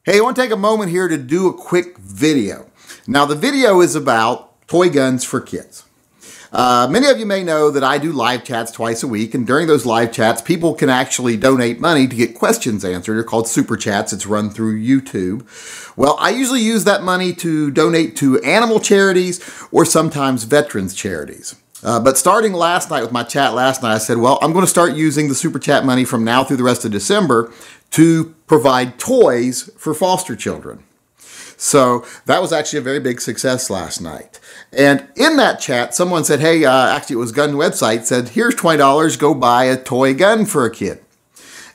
Hey, I want to take a moment here to do a quick video. Now, the video is about toy guns for kids. Many of you may know that I do live chats twice a week, and during those live chats, people can actually donate money to get questions answered. They're called super chats. It's run through YouTube. Well, I usually use that money to donate to animal charities or sometimes veterans charities. But starting last night with my chat last night, I said, well, I'm going to start using the super chat money from now through the rest of December to provide toys for foster children. So that was actually a very big success last night. And in that chat, someone said, hey, actually it was Gun Website, said, here's $20, go buy a toy gun for a kid.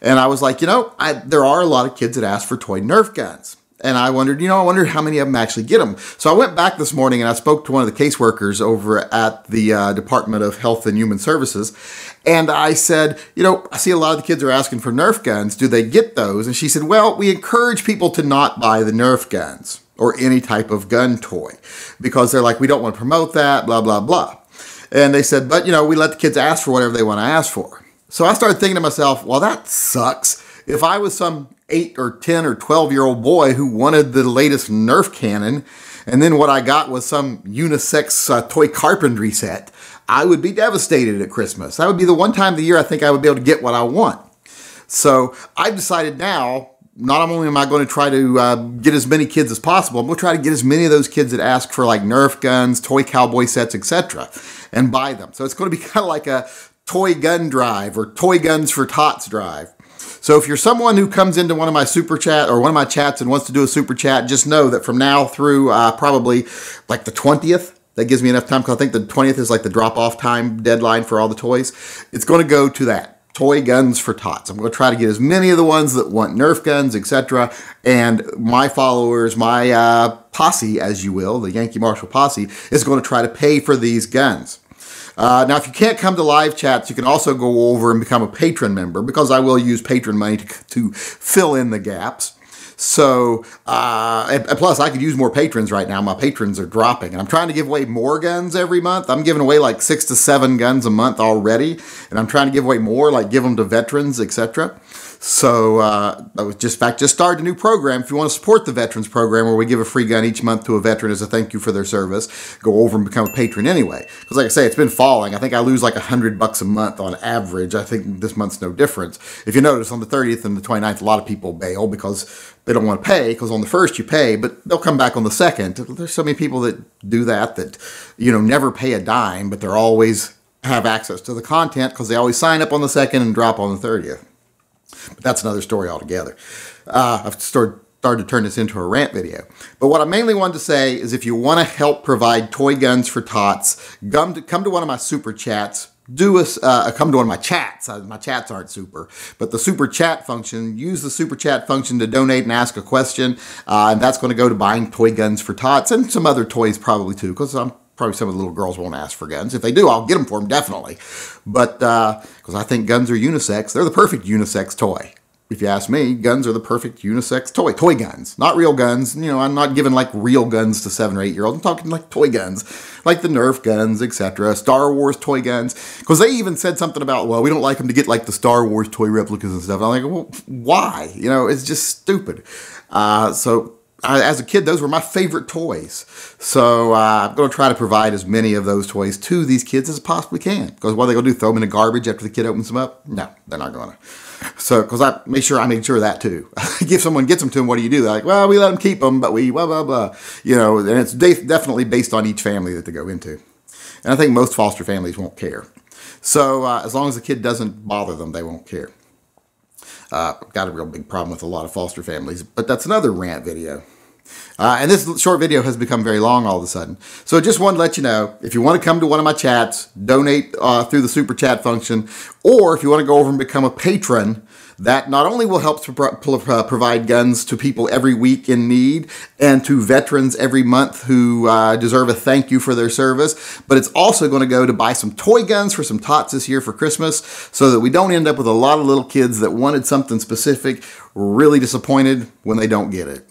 And I was like, there are a lot of kids that ask for toy Nerf guns. And I wondered, I wonder how many of them actually get them. So I went back this morning and I spoke to one of the caseworkers over at the Department of Health and Human Services. And I said, I see a lot of the kids are asking for Nerf guns. Do they get those? And she said, well, we encourage people to not buy the Nerf guns or any type of gun toy because they're like, we don't want to promote that, blah, blah, blah. And they said, but, we let the kids ask for whatever they want to ask for. So I started thinking to myself, well, that sucks. If I was some 8 or 10 or 12-year-old boy who wanted the latest Nerf cannon, and then what I got was some unisex toy carpentry set, I would be devastated at Christmas. That would be the one time of the year I think I would be able to get what I want. So I've decided now, not only am I going to try to get as many kids as possible, I'm going to try to get as many of those kids that ask for like Nerf guns, toy cowboy sets, etc., and buy them. So it's going to be kind of like a toy gun drive or toy guns for tots drive. So if you're someone who comes into one of my super chat or one of my chats and wants to do a super chat, just know that from now through probably like the 20th, that gives me enough time because I think the 20th is like the drop-off time deadline for all the toys. It's going to go to that, toy guns for tots. I'm going to try to get as many of the ones that want Nerf guns, etc. And my followers, my posse, as you will, the Yankee Marshal posse, is going to try to pay for these guns. Now, if you can't come to live chats, you can also go over and become a patron member because I will use patron money to fill in the gaps. So, and plus I could use more patrons right now. My patrons are dropping and I'm trying to give away more guns every month. I'm giving away like 6 to 7 guns a month already. And I'm trying to give away more, like give them to veterans, etc. So I was just started a new program. If you want to support the veterans program where we give a free gun each month to a veteran as a thank you for their service, go over and become a patron anyway. Because like I say, it's been falling. I think I lose like $100 a month on average. I think this month's no difference. If you notice on the 30th and the 29th, a lot of people bail because they don't want to pay, because on the 1st you pay, but they'll come back on the 2nd. There's so many people that do that, never pay a dime, but they're always have access to the content because they always sign up on the 2nd and drop on the 30th. But that's another story altogether. I've started to turn this into a rant video. But what I mainly wanted to say is if you want to help provide toy guns for tots, come to one of my super chats. Come to one of my chats. My chats aren't super, but the super chat function, use the super chat function to donate and ask a question. And that's going to go to buying toy guns for tots and some other toys probably too, because probably some of the little girls won't ask for guns. If they do, I'll get them for them, definitely. But because I think guns are unisex, they're the perfect unisex toy. If you ask me, guns are the perfect unisex toy. Toy guns, not real guns. I'm not giving like real guns to 7 or 8-year-olds. I'm talking like toy guns, like the Nerf guns, etc. Star Wars toy guns. Because they even said something about, well, we don't like them to get like the Star Wars toy replicas and stuff. I'm like, well, why? It's just stupid. As a kid, those were my favorite toys. So I'm going to try to provide as many of those toys to these kids as I possibly can. Because what are they going to do, throw them in the garbage after the kid opens them up? No, they're not going to. So, because I made sure of that too. If someone gets them to them, what do you do? They're like, well, we let them keep them, but we blah, blah, blah. And it's definitely based on each family that they go into. And I think most foster families won't care. So as long as the kid doesn't bother them, they won't care. I've got a real big problem with a lot of foster families, but that's another rant video. And this short video has become very long all of a sudden. So I just wanted to let you know, if you want to come to one of my chats, donate through the super chat function, or if you want to go over and become a patron, that not only will help to provide guns to people every week in need and to veterans every month who deserve a thank you for their service, but it's also going to go to buy some toy guns for some tots this year for Christmas so that we don't end up with a lot of little kids that wanted something specific, really disappointed when they don't get it.